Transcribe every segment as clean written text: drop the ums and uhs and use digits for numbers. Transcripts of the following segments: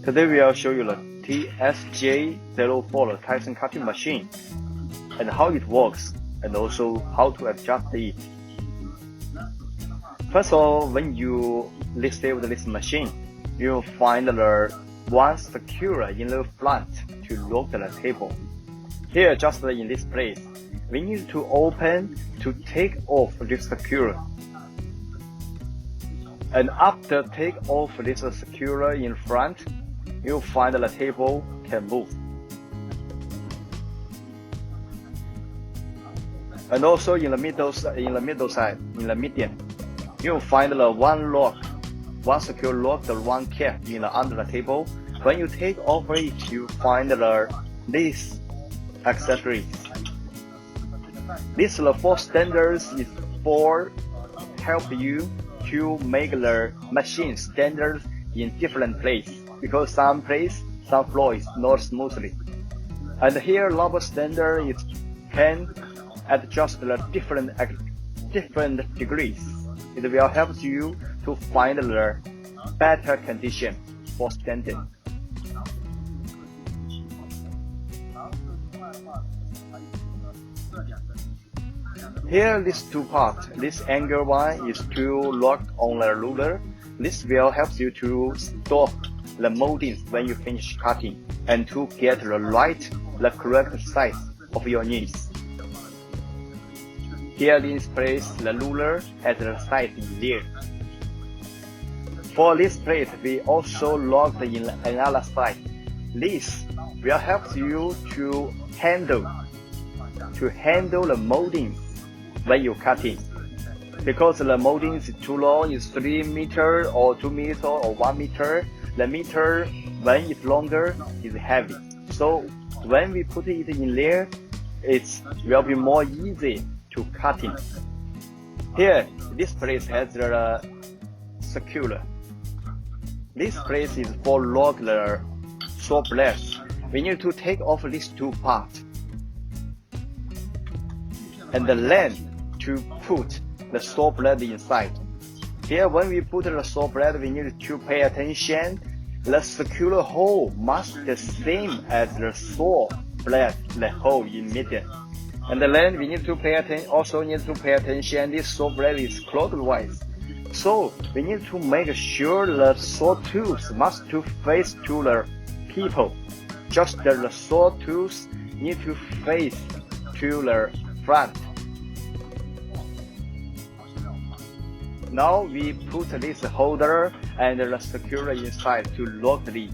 Today we will show you the TS-J04 Taisheng cutting machine and how it works and also how to adjust it. First of all, when you receive this machine, you will find the one screw in the front to lock the table. Here, just in this place, we need to open to take off this screw. And after take off this screw in front, you'll find the table can move. And also in the middle side, in the median, you'll find the one screw lock, the one cap under the table. When you take off it, you find this accessories. This four standards is for help you to make the machine standard in different places, because some floor is not smoothly. And here rubber standard is can adjust the different degrees. It will help you to find the better condition for standing. Here, these two parts, this angle one is to lock on the ruler. This will help you to stop the moldings when you finish cutting and to get the correct size of your needs. Here in this place, the ruler has the size in there. For this plate, we also locked in another side. This will help you to handle the molding when you cutting. Because the molding is too long, is 3 meters or 2 meters or 1 meter. The meter, when it's longer, is heavy. So when we put it in there, it will be more easy to cutting. Here, this place has the screw. This place is for lock the saw blades. We need to take off these two parts and then to put the saw blade inside. Here, when we put the saw blade, we need to pay attention. The screw hole must be the same as the saw blade, the hole in middle. And then we need to pay attention. Also need to pay attention. This saw blade is clockwise, so we need to make sure the saw tools must to face to the people. Just the saw tools need to face to the front. Now we put this holder and the screw inside to lock it.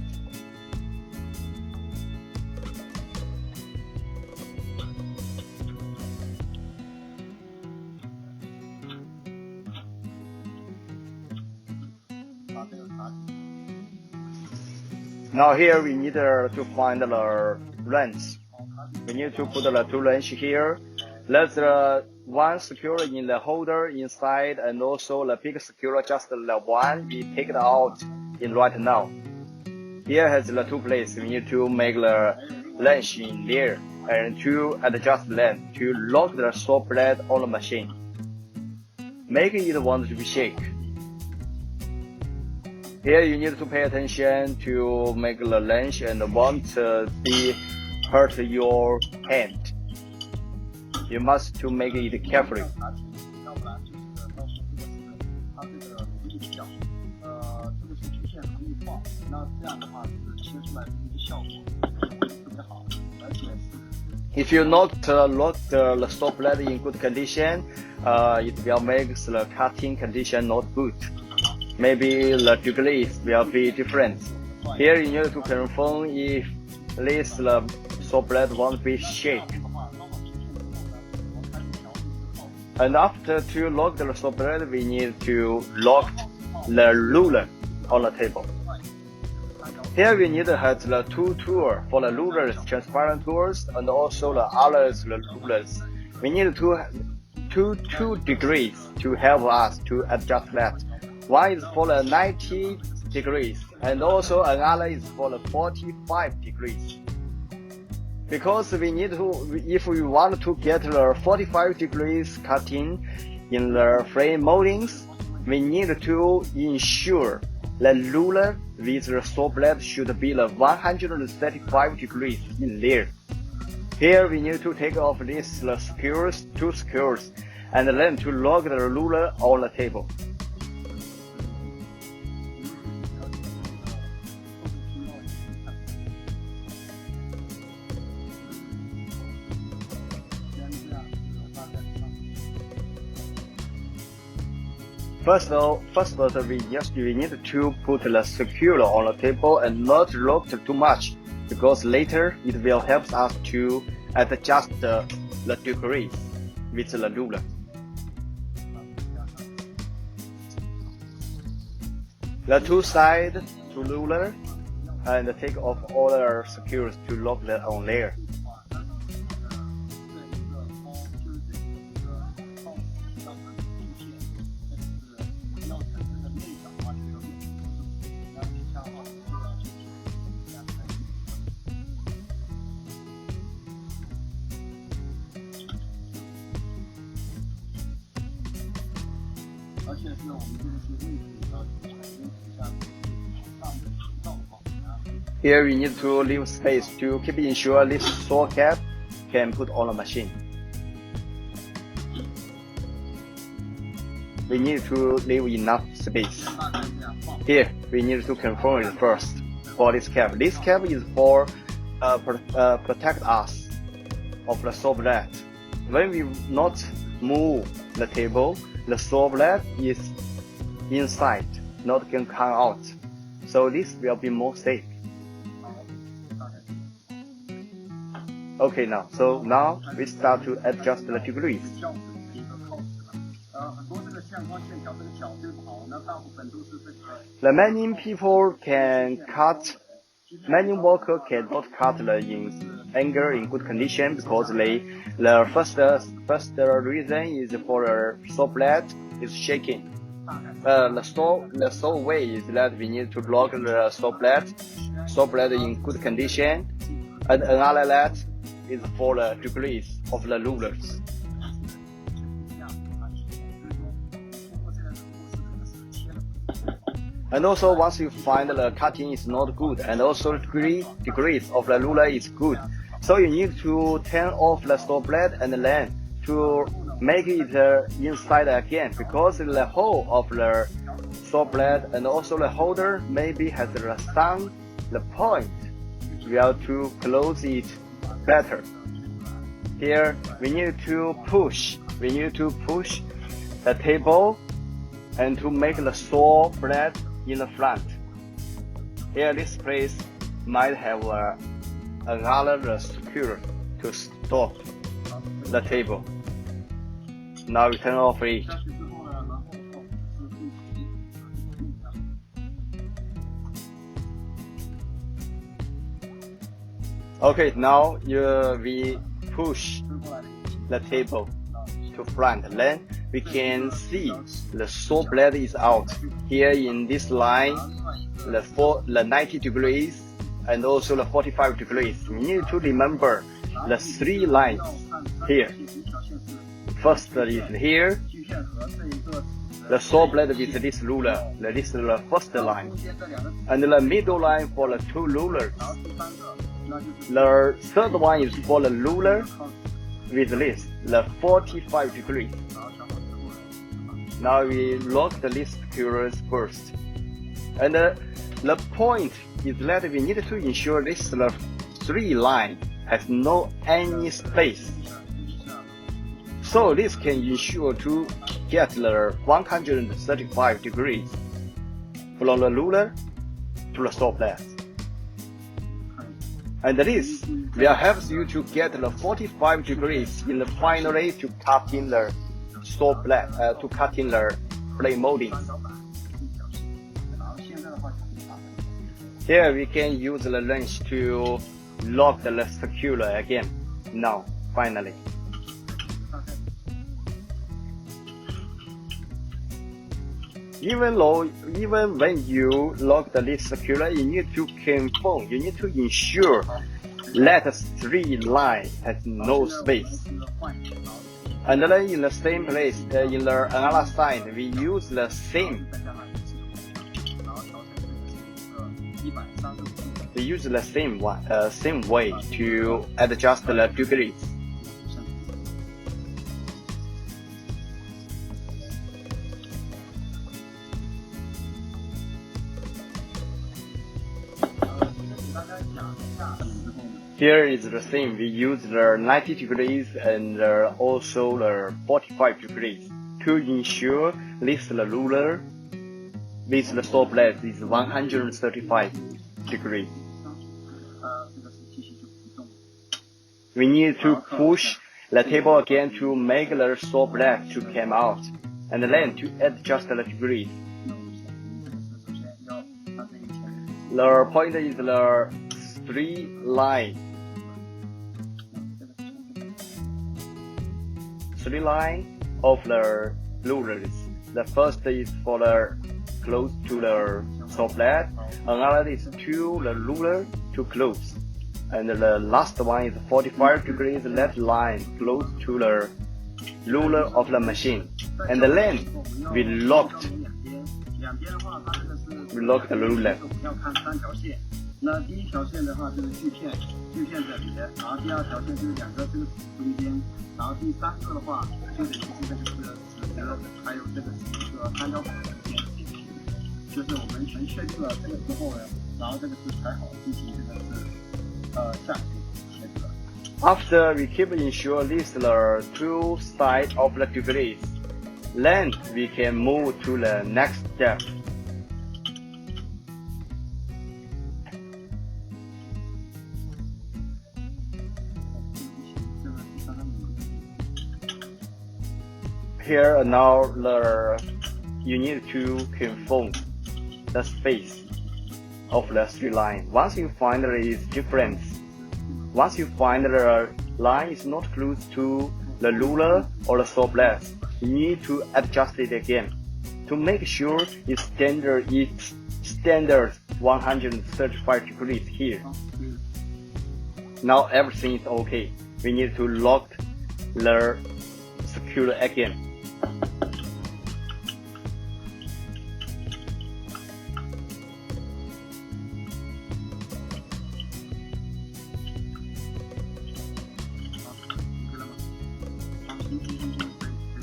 Now here we need to find the wrench. We need to put the two wrench here. There's the one screw in the holder inside, and also the big screw, just the one we take it out in right now. Here has the two places. We need to make the wrench in there and to adjust them to lock the saw blade on the machine. Make it want to be shake. Here you need to pay attention to make the wrench and won't be hurt your hand. You must to make it carefully. If you not lock the saw blade in good condition, it will make the cutting condition not good. Maybe the degrees will be different. Here you need to confirm if this saw blade won't be shake. And after to lock the saw blade, we need to lock the ruler on the table. Here we need to have the two tools for the rulers, transparent tools, and also the others, the rulers. We need two degrees to help us to adjust that. One is for the 90 degrees, and also another is for the 45 degrees. Because we need to, if we want to get the 45 degrees cutting in the frame moldings, we need to ensure the ruler with the saw blade should be 135 degrees in there. Here we need to take off these two screws, and then to lock the ruler on the table. First of all, we need to put the screw on the table and not lock too much, because later it will help us to adjust the degrees with the ruler. The two sides to ruler and take off all the screws to lock them on there. Here we need to leave space to keep ensure this saw cap can put on the machine. We need to leave enough space. Here we need to confirm it first for this cap. This cap is for protect us of the saw blade. When we not move the table, the saw blade is inside, not can come out. So this will be more safe. Okay, now we start to adjust the degrees. The many people can cut, many workers cannot cut the angle in good condition because the first reason is for the saw blade is shaking. The saw way is that we need to lock the saw blade in good condition, and another that is for the degrees of the rulers. And also once you find the cutting is not good, and also degrees of the ruler is good, so you need to turn off the saw blade and then to make it inside again, because the hole of the saw blade and also the holder maybe has the point. We have to close it better. Here we need to push the table and to make the saw blade in the front. Here this place might have another screw to stop the table. Now we turn off it. Okay, now we push the table to front. Then we can see the saw blade is out. Here in this line, the 90 degrees and also the 45 degrees. We need to remember the three lines here. First is here, the saw blade with this ruler. This is the first line. And the middle line for the two rulers. The third one is for the ruler with this, the 45 degrees. Now we lock the list screws first. And the point is that we need to ensure this three line has no any space. So this can ensure to get the 135 degrees from the ruler to the saw blade. And this will help you to get the 45 degrees in the finally to cut in the saw blade, to cut in the blade molding. Here we can use the wrench to lock the screw again. Now, finally. Even when you lock the list screw, you need to confirm, you need to ensure that the three line has no space. And then in the same place, in the another side, we use the same use the same way to adjust the degrees. Here is the same. We use the 90 degrees and also the 45 degrees to ensure this the ruler with the saw blade is 135 degrees. We need to push the table again to make the saw blade to come out, and then to adjust the degrees. The point is the 3 line of the rulers. The first is for the close to the saw blade, another is to the ruler to close, and the last one is 45 degrees left line close to the ruler of the machine. And then we locked the ruler. 那第一条线的话就是锯片这里的，然后第二条线就是两个这个中间，然后第三个的话就等于是这个齿轮，还有这个是一个三角口的边进去，就是我们全确定了这个之后呢，然后这个是裁好进行这个是下切割。After we keep ensure this the two sides of the degrees, then we can move to the next step. Here now you need to confirm the space of the straight line. Once you find there is difference, once you find the line is not close to the ruler or the saw blade, you need to adjust it again to make sure it's standard 135 degrees here. Now everything is okay. We need to lock the screw again.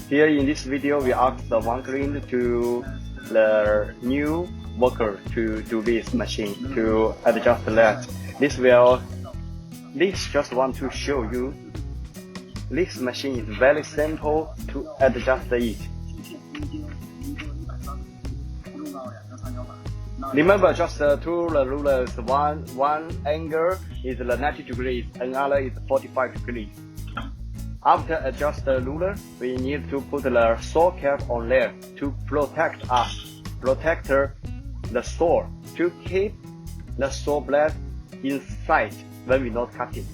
Here in this video, we asked the one client to the new worker to do this machine to adjust that. This just want to show you this machine is very simple to adjust it. Remember, just two rulers, one angle is the 90 degrees, another is 45 degrees. After adjust the ruler, we need to put the saw cap on there to protect the saw, to keep the saw blade inside when we're not cutting.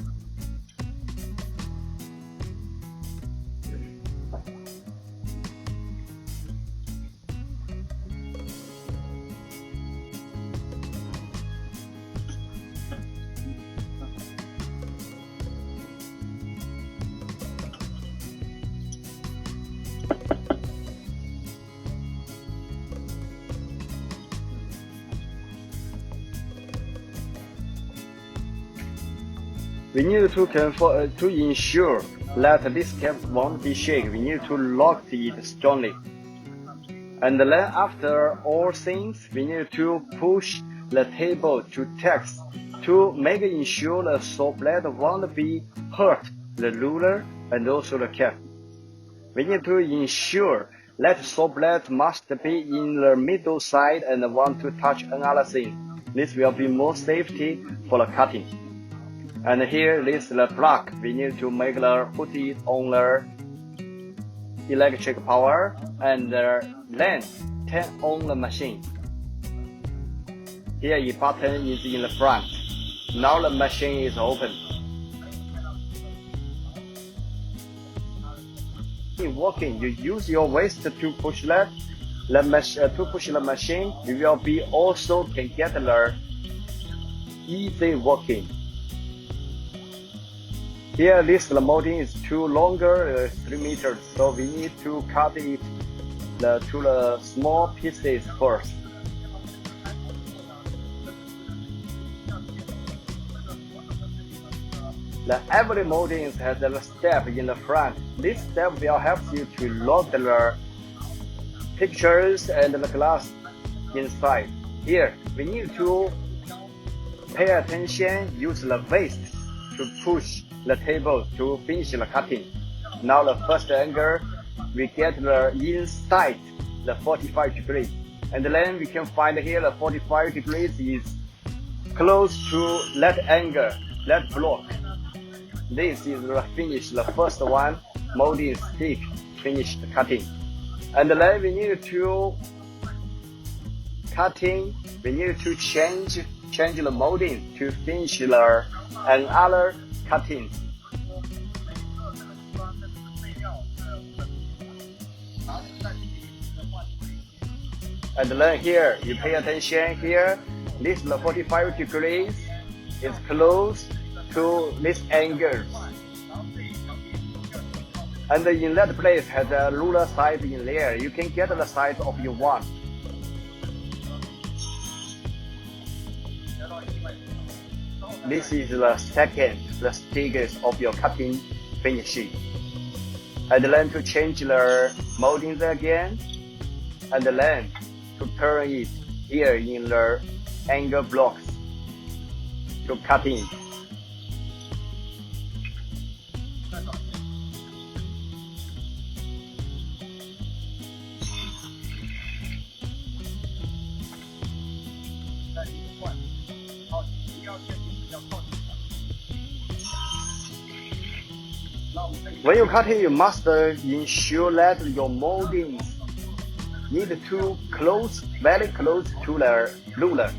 We need to ensure that this cap won't be shaken. We need to lock it strongly. And then after all things, we need to push the table to text to make ensure the saw blade won't be hurt the ruler and also the cap. We need to ensure that saw blade must be in the middle side and want to touch another thing. This will be more safety for the cutting. And here is the plug. We need to put it on the electric power and then turn on the machine. Here the button is in the front. Now the machine is open. In working, you use your waist to push that. To push the machine, you will be also can get the easy working. Here, the molding is too longer, 3 meters, so we need to cut it to the small pieces first. Every molding has a step in the front. This step will help you to lock the pictures and the glass inside. Here, we need to pay attention, use the waist to push the table to finish the cutting. Now the first angle, we get the inside the 45 degrees. And then we can find here the 45 degrees is close to that angle, that block. This is the finish, the first one, molding stick, finished cutting. And then we need to cutting, we need to change the molding to finish another cutting. And then here, you pay attention here, this 45 degrees is close to this angle. And in that place has a ruler size in there. You can get the size of you want. This is the second, the stages of your cutting finishing. And then to change the moldings again, and then to turn it here in the angle blocks to cutting. When you're cutting, you must ensure that your moldings need to close, very close to the ruler.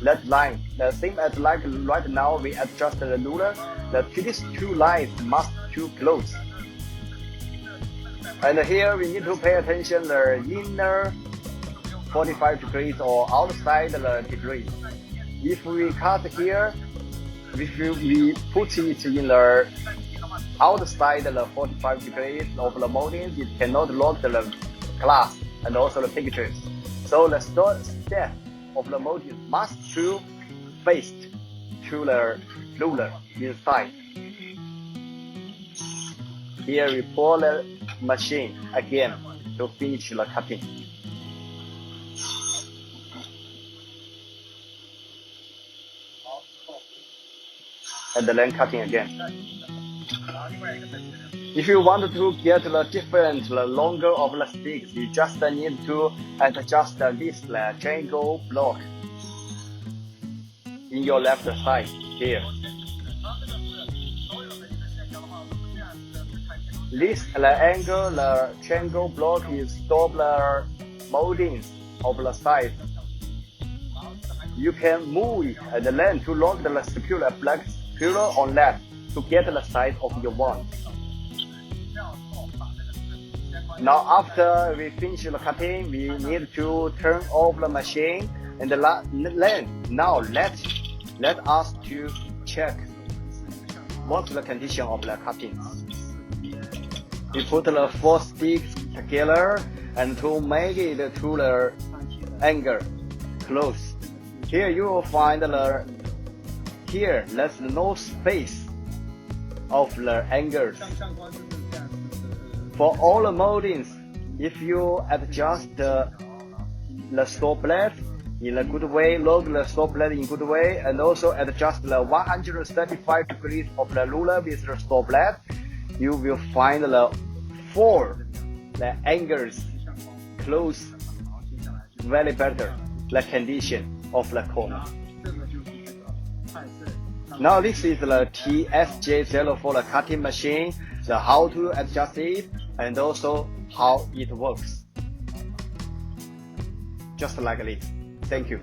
That line, the same as like right now we adjust the ruler, these two lines must too close. And here we need to pay attention the inner 45 degrees or outside the degree. If we cut here, if we put it in the outside the 45 degrees of the molding, it cannot lock the glass and also the pictures. So the step of the molding must to face to the ruler inside. Here we pull the machine again to finish the cutting. And then cutting again. If you want to get the different, the longer of the sticks, you just need to adjust this triangle block in your left side here. This angle, the triangle block is stop the moldings of the side. You can move it and then to lock the secure black screw on that to get the size of your one. Now after we finish the cutting, we need to turn off the machine and then now let us to check what's the condition of the cutting. We put the 4 sticks together and to make it to the angle close. Here you will find here there's no space of the angles. For all the moldings, if you adjust the saw blade in a good way, lock the saw blade in good way, and also adjust the 135 degrees of the ruler with the saw blade, you will find the angles close very better the condition of the corner. Now this is the TS-J04 cutting machine, the how to adjust it and also how it works. Just like this. Thank you.